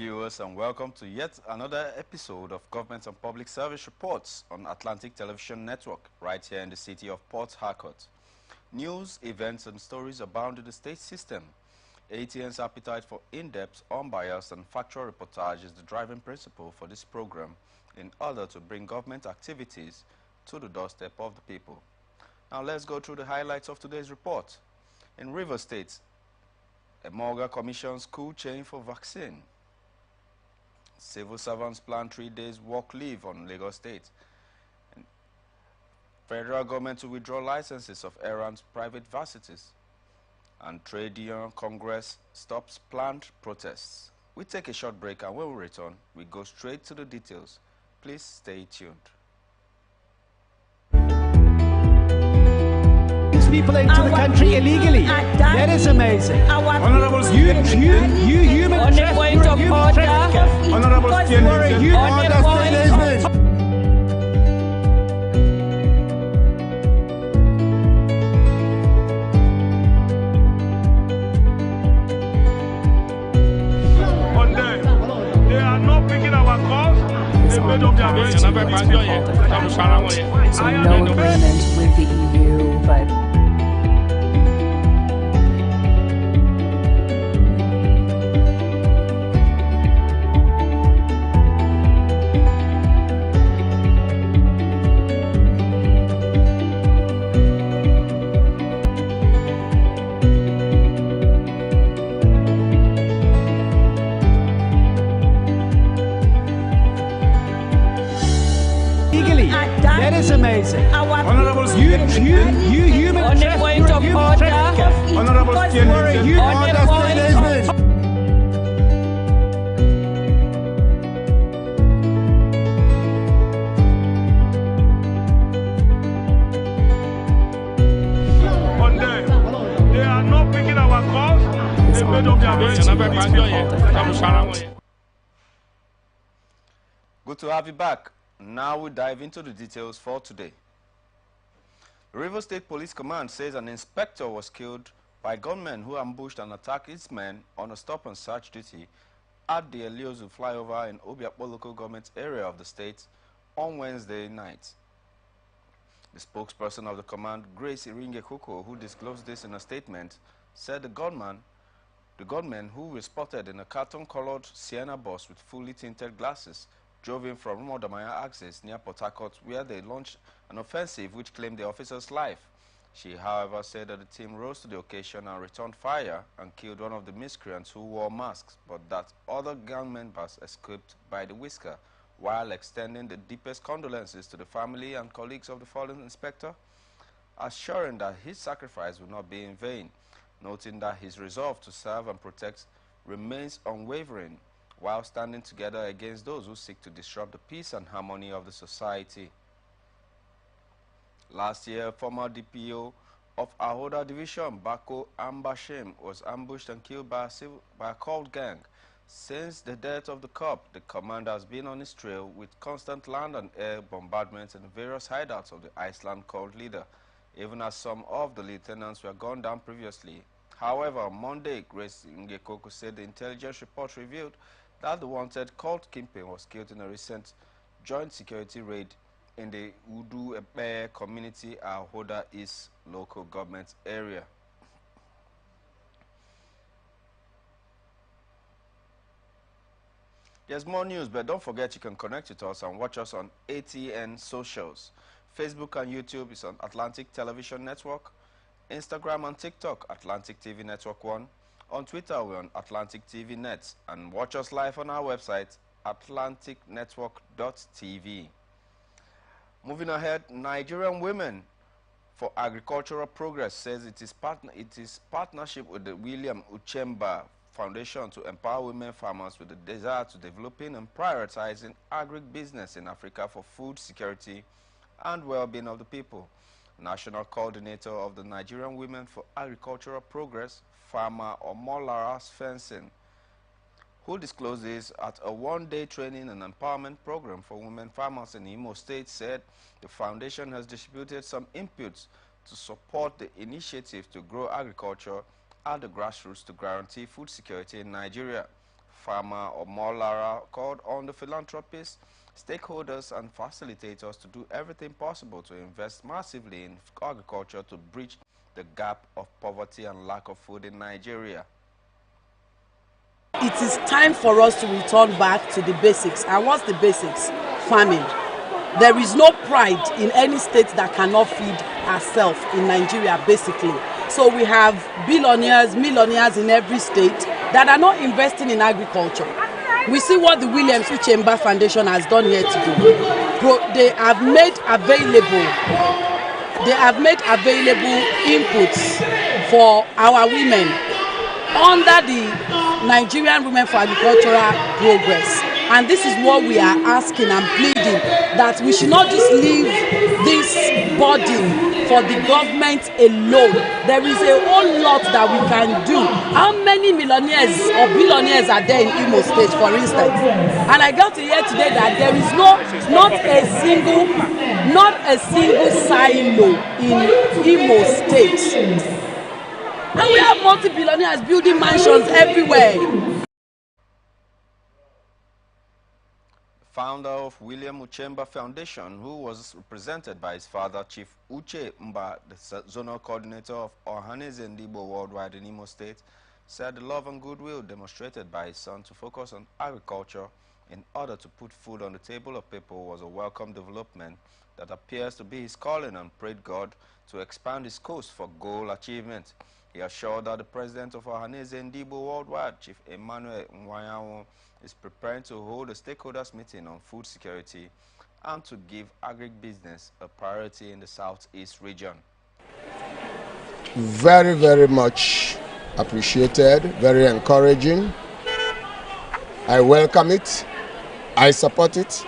viewers, and welcome to yet another episode of Government and Public Service Reports on Atlantic Television Network, right here in the city of Port Harcourt. News, events, and stories abound in the state system. ATN's appetite for in-depth, unbiased, and factual reportage is the driving principle for this program in order to bring government activities to the doorstep of the people. Now let's go through the highlights of today's report. In Rivers State, Emolga commissions cool chain for vaccine. Civil servants plan 3 days work leave on Lagos State. And federal government to withdraw licenses of errant private varsities. And Trade Union Congress stops planned protests. We take a short break, and when we return, we go straight to the details. Please stay tuned. People into the country illegally. That is amazing. Honorable you human trafficker. Honorable they are not picking our calls. They made up their minds. So no agreement with the EU, but that is amazing. Honorable you human trafficker. Honorable they are not picking our calls. They made up their minds. Good to have you back. Now we dive into the details for today. The Rivers State Police Command says an inspector was killed by gunmen who ambushed and attacked its men on a stop-and-search duty at the Eliozu flyover in Obiakpo local government area of the state on Wednesday night. The spokesperson of the command, Grace Iringe Koko, who disclosed this in a statement, said the gunmen who were spotted in a carton-colored Sienna bus with fully tinted glasses drove in from Modamaya axis near Port Harcourt, where they launched an offensive which claimed the officer's life. She, however, said that the team rose to the occasion and returned fire and killed one of the miscreants who wore masks, but that other gang members escaped by the whisker, while extending the deepest condolences to the family and colleagues of the fallen inspector, assuring that his sacrifice will not be in vain, noting that his resolve to serve and protect remains unwavering, while standing together against those who seek to disrupt the peace and harmony of the society. Last year, former DPO of Ahoda Division, Bako Ambashem, was ambushed and killed by a cult gang. Since the death of the cop, the commander has been on his trail with constant land and air bombardments in various hideouts of the Iceland cult leader, even as some of the lieutenants were gone down previously. However, on Monday, Grace Ngekoko said the intelligence report revealed that the wanted cult kingpin was killed in a recent joint security raid in the Udu Ebe community, Ahoda East local government area. There's more news, but don't forget you can connect with us and watch us on ATN socials. Facebook and YouTube is on Atlantic Television Network. Instagram and TikTok, Atlantic TV Network 1. On Twitter, we're on Atlantic TV Net, and watch us live on our website, atlanticnetwork.tv. Moving ahead, Nigerian Women for Agricultural Progress says it is partnership with the William Uchemba Foundation to empower women farmers with the desire to developing and prioritizing agribusiness in Africa for food security and well-being of the people. National Coordinator of the Nigerian Women for Agricultural Progress, Farmer Omolara Fencing, who disclosed this at a one-day training and empowerment program for women farmers in Imo State, said the foundation has distributed some inputs to support the initiative to grow agriculture at the grassroots to guarantee food security in Nigeria. farmer Omolara called on the philanthropists, stakeholders and facilitators to do everything possible to invest massively in agriculture to bridge the gap of poverty and lack of food in Nigeria. It is time for us to return back to the basics. And what's the basics? Farming. There is no pride in any state that cannot feed herself in Nigeria, basically. So we have billionaires, millionaires in every state that are not investing in agriculture. We see what the Williams Uchemba Foundation has done here today. They have made available inputs for our women under the Nigerian Women for Agricultural Progress. And this is what we are asking and pleading, that we should not just leave this burden for the government alone. There is a whole lot that we can do. How many millionaires or billionaires are there in Imo State, for instance? And I got to hear today that there is not a single silo in Imo State. And we have multi-billionaires building mansions everywhere. Founder of William Uchemba Foundation, who was represented by his father, Chief Uche Mba, the zonal coordinator of Ohaneze Ndigbo worldwide in Imo State, said the love and goodwill demonstrated by his son to focus on agriculture in order to put food on the table of people was a welcome development that appears to be his calling, and prayed God to expand his course for goal achievement. He assured that the president of Ohaneze Ndigbo worldwide, Chief Emmanuel Nwayawo, is preparing to hold a stakeholders meeting on food security and to give agribusiness a priority in the southeast region. Very, very much appreciated, very encouraging. I welcome it. I support it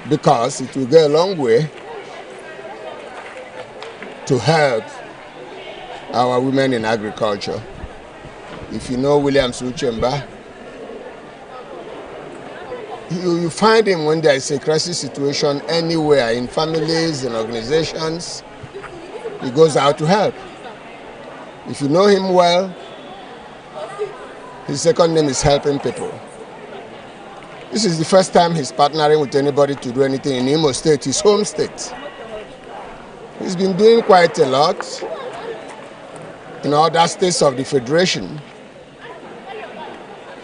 because it will go a long way to help our women in agriculture. If you know William Uchemba, you find him when there is a crisis situation anywhere, in families, in organizations. He goes out to help. If you know him well, his second name is helping people. This is the first time he's partnering with anybody to do anything in Imo State, his home state. He's been doing quite a lot in other states of the Federation.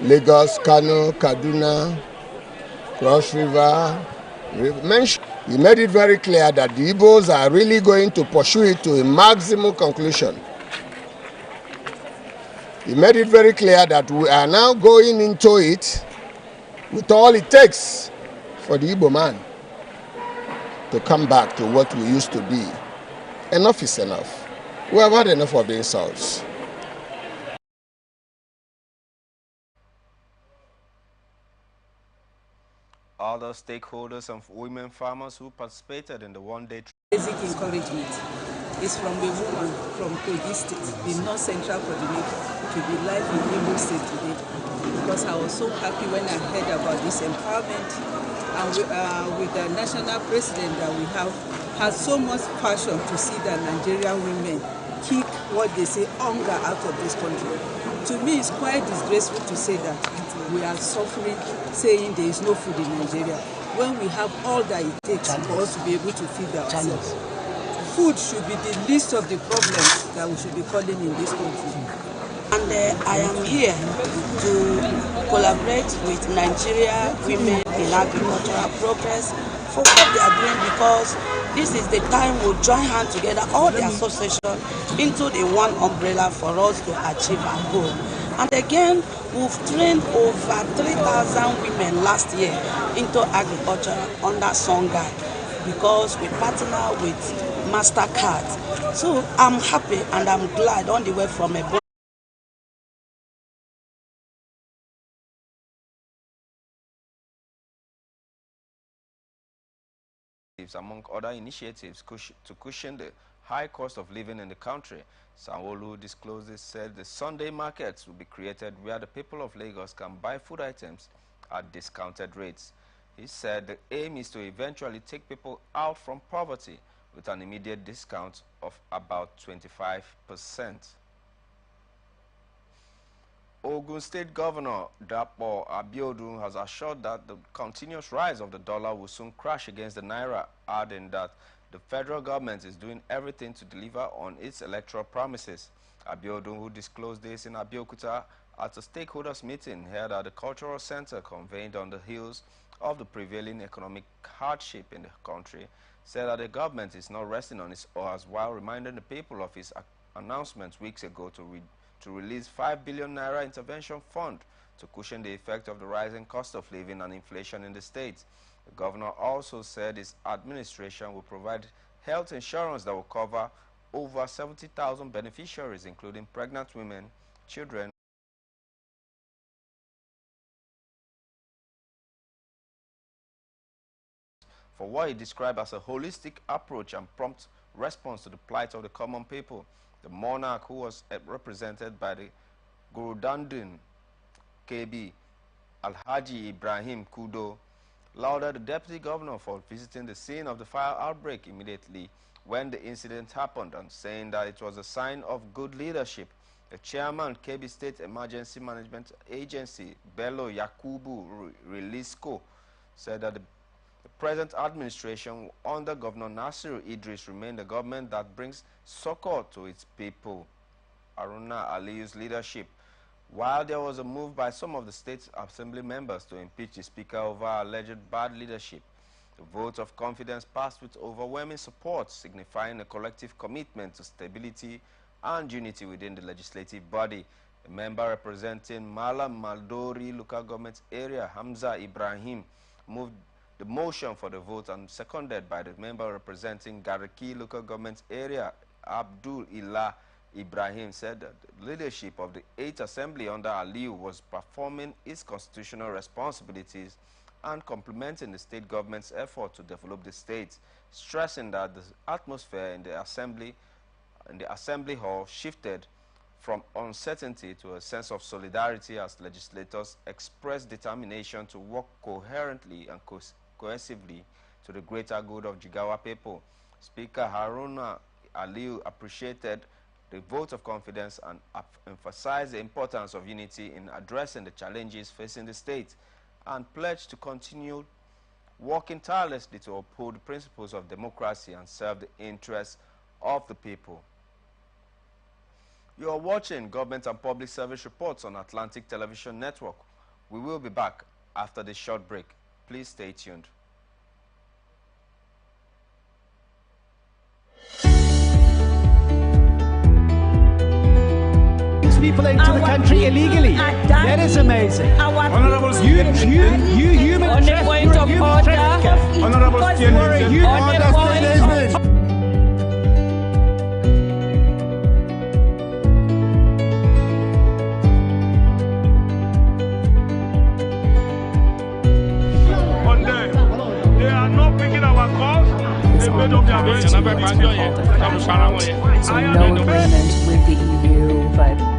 Lagos, Kano, Kaduna, Cross River. He made it very clear that the Igbos are really going to pursue it to a maximum conclusion. He made it very clear that we are now going into it with all it takes for the Igbo man to come back to what we used to be. Enough is enough. We have had enough of the insults. Other stakeholders and women farmers who participated in the one-day basic encouragement is from a woman from Kogi State, the North Central Coordinator, to be live in Imo State today, because I was so happy when I heard about this empowerment, and with the national president that we have, has so much passion to see that Nigerian women kick what they say hunger out of this country. To me, it's quite disgraceful to say that we are suffering, saying there is no food in Nigeria, when we have all that it takes for us to be able to feed ourselves. Food should be the least of the problems that we should be calling in this country. And I am here to collaborate with Nigeria Women in Agricultural Progress for what they are doing, because this is the time we'll join hands together, all the associations, into the one umbrella for us to achieve our goal. And again, we've trained over 3,000 women last year into agriculture under Songhai, because we partner with MasterCard. So I'm happy and I'm glad on the way from a among other initiatives to cushion the high cost of living in the country. Sanwo-Olu disclosed said the Sunday markets will be created where the people of Lagos can buy food items at discounted rates. He said the aim is to eventually take people out from poverty with an immediate discount of about 25%. Ogun State Governor Dapo Abiodun has assured that the continuous rise of the dollar will soon crash against the naira, adding that the federal government is doing everything to deliver on its electoral promises. Abiodun, who disclosed this in Abeokuta at a stakeholders meeting held at the Cultural Center convened on the heels of the prevailing economic hardship in the country, said that the government is not resting on its oars while reminding the people of his announcement weeks ago to release 5 billion naira intervention fund to cushion the effect of the rising cost of living and inflation in the state. The governor also said his administration will provide health insurance that will cover over 70,000 beneficiaries, including pregnant women, children, for what he described as a holistic approach and prompt response to the plight of the common people. The monarch, who was represented by the Gurudandin KB Alhaji Ibrahim Kudo, lauded the deputy governor for visiting the scene of the fire outbreak immediately when the incident happened and saying that it was a sign of good leadership. The chairman, KB State Emergency Management Agency, Bello Yakubu Relisco, said that the present administration under Governor Nasiru Idris remained a government that brings succor to its people. Haruna Aliyu's leadership, while there was a move by some of the state assembly members to impeach the speaker over alleged bad leadership, the vote of confidence passed with overwhelming support, signifying a collective commitment to stability and unity within the legislative body. A member representing Malam Maldori local government area, Hamza Ibrahim, moved the motion for the vote and seconded by the member representing Gariki local government area, Abdul Ilah Ibrahim, said that the leadership of the 8th Assembly under Aliyu was performing its constitutional responsibilities and complementing the state government's effort to develop the state, stressing that the atmosphere in the assembly hall shifted from uncertainty to a sense of solidarity as legislators expressed determination to work coherently and cohesively to the greater good of Jigawa people. Speaker Haruna Aliyu appreciated the vote of confidence and emphasized the importance of unity in addressing the challenges facing the state and pledged to continue working tirelessly to uphold the principles of democracy and serve the interests of the people. You are watching Government and Public Service Reports on Atlantic Television Network. We will be back after this short break. Please stay tuned. People into the country illegally. That is amazing. You human On the point of order, Honorable they are not picking our calls. They made up their minds. So no agreement with the EU, but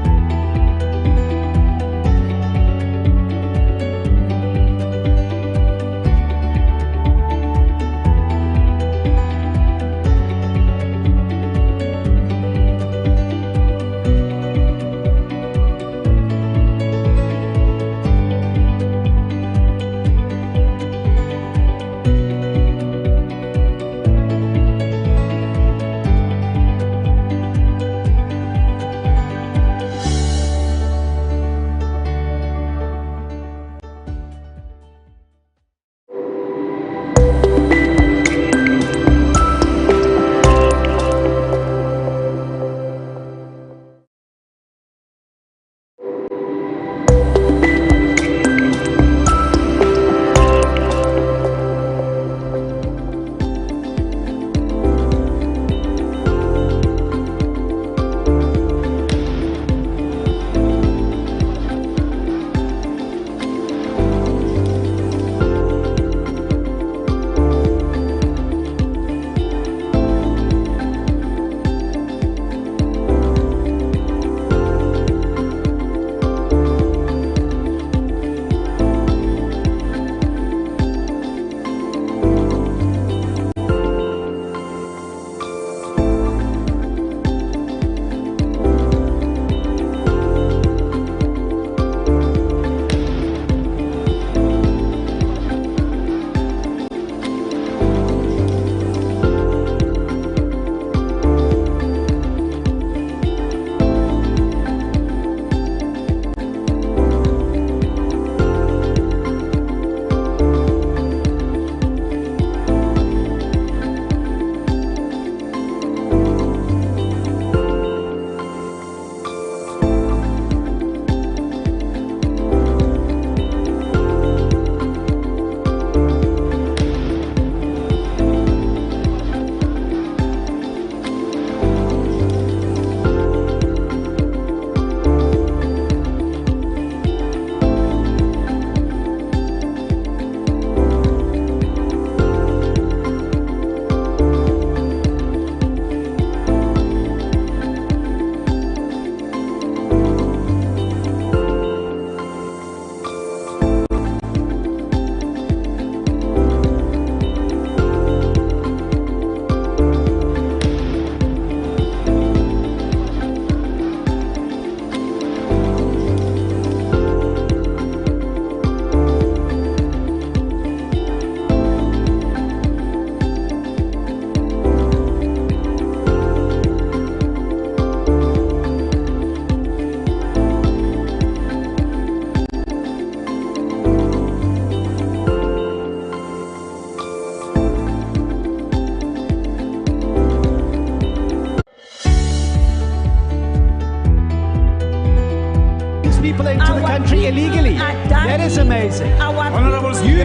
That is amazing. Honorable You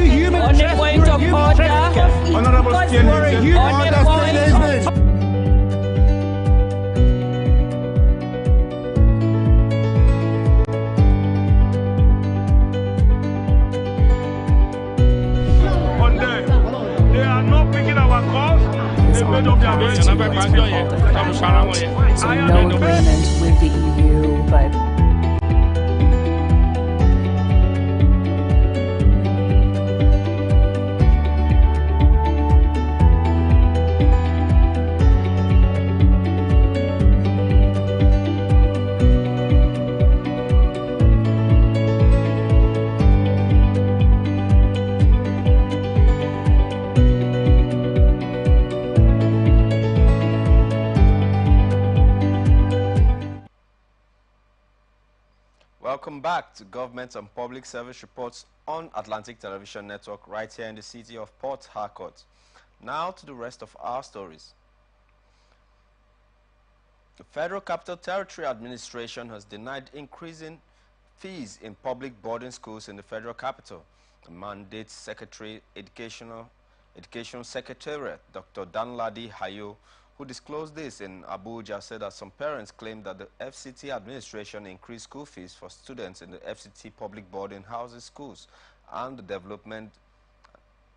human On the point of order. Honorable On the point of They are not picking our calls. They made up their minds. So no agreement with the EU, but Welcome back to Government and Public Service Reports on Atlantic Television Network right here in the city of Port Harcourt. Now to the rest of our stories. The Federal Capital Territory Administration has denied increasing fees in public boarding schools in the Federal Capital. The Mandate Secretary, Educational Secretariat, Dr. Danladi Hayo, who disclosed this in Abuja, said that some parents claim that the FCT administration increased school fees for students in the FCT public boarding houses schools, and the development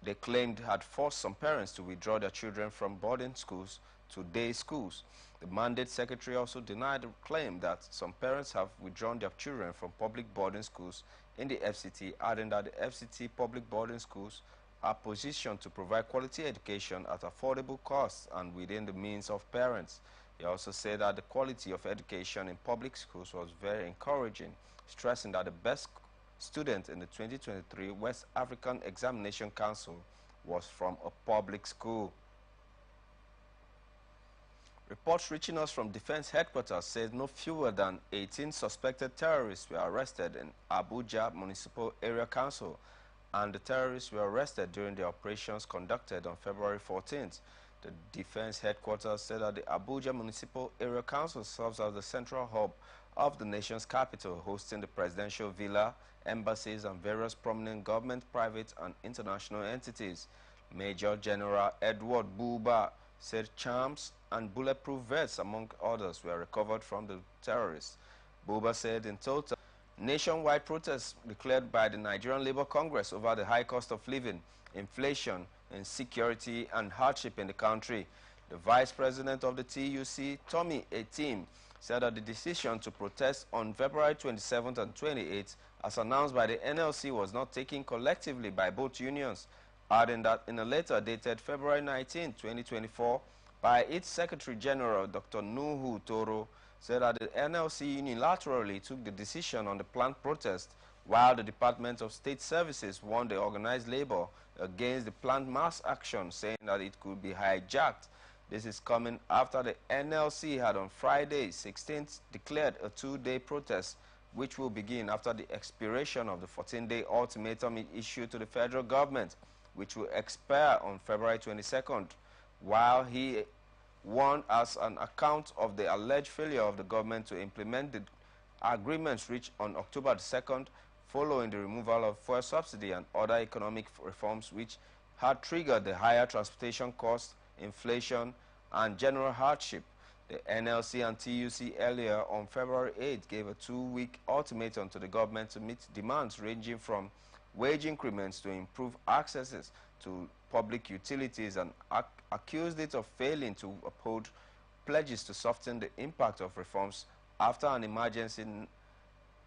they claimed had forced some parents to withdraw their children from boarding schools to day schools. The Mandate Secretary also denied the claim that some parents have withdrawn their children from public boarding schools in the FCT, adding that the FCT public boarding schools are positioned to provide quality education at affordable costs and within the means of parents. He also said that the quality of education in public schools was very encouraging, stressing that the best student in the 2023 West African Examination Council was from a public school. Reports reaching us from Defense Headquarters said no fewer than 18 suspected terrorists were arrested in Abuja Municipal Area Council, and the terrorists were arrested during the operations conducted on February 14th. The Defense Headquarters said that the Abuja Municipal Area Council serves as the central hub of the nation's capital, hosting the presidential villa, embassies, and various prominent government, private, and international entities. Major General Edward Buba said charms and bulletproof vests, among others, were recovered from the terrorists. Buba said in total, nationwide protests declared by the Nigerian Labour Congress over the high cost of living, inflation, insecurity, and hardship in the country. The Vice President of the TUC, Tommy Etim, said that the decision to protest on February 27th and 28th, as announced by the NLC, was not taken collectively by both unions, adding that in a letter dated February 19, 2024, by its Secretary General, Dr. Nuhu Toro, said that the NLC unilaterally took the decision on the planned protest, while the Department of State Services warned the organized labor against the planned mass action, saying that it could be hijacked. This is coming after the NLC had on Friday 16th declared a two-day protest, which will begin after the expiration of the 14-day ultimatum issued to the federal government, which will expire on February 22nd, while he warned as an account of the alleged failure of the government to implement the agreements reached on October 2nd following the removal of fuel subsidy and other economic reforms which had triggered the higher transportation costs, inflation, and general hardship. The NLC and TUC earlier on February 8 gave a two-week ultimatum to the government to meet demands ranging from wage increments to improve accesses to public utilities, and accused it of failing to uphold pledges to soften the impact of reforms after an emergency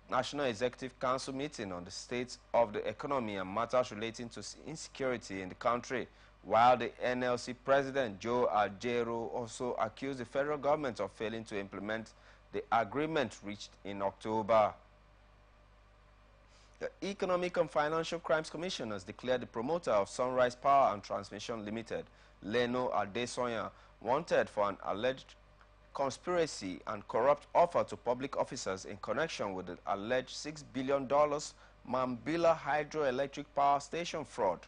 National Executive Council meeting on the state of the economy and matters relating to insecurity in the country, while the NLC President Joe Ajero also accused the federal government of failing to implement the agreement reached in October. The Economic and Financial Crimes Commission has declared the promoter of Sunrise Power and Transmission Limited, Leno Adesoya, wanted for an alleged conspiracy and corrupt offer to public officers in connection with the alleged $6 billion Mambila Hydroelectric Power Station fraud.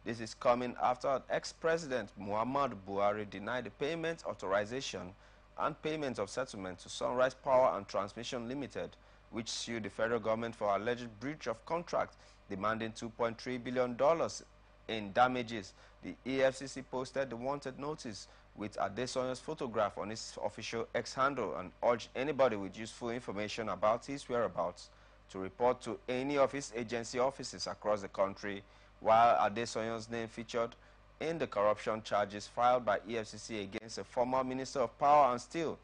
This is coming after ex-President Muhammadu Buhari denied the payment authorization and payment of settlement to Sunrise Power and Transmission Limited which sued the federal government for alleged breach of contract, demanding $2.3 billion in damages. The EFCC posted the wanted notice with Adesonya's photograph on its official X handle and urged anybody with useful information about his whereabouts to report to any of his agency offices across the country, while Adesonya's name featured in the corruption charges filed by EFCC against a former Minister of Power and Steel,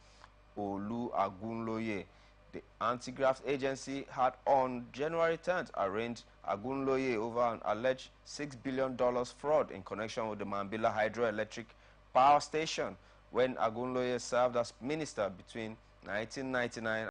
Olu Agunloye. The anti-graft agency had on January 10th arraigned Agunloye over an alleged $6 billion fraud in connection with the Mambila hydroelectric power station when Agunloye served as minister between 1999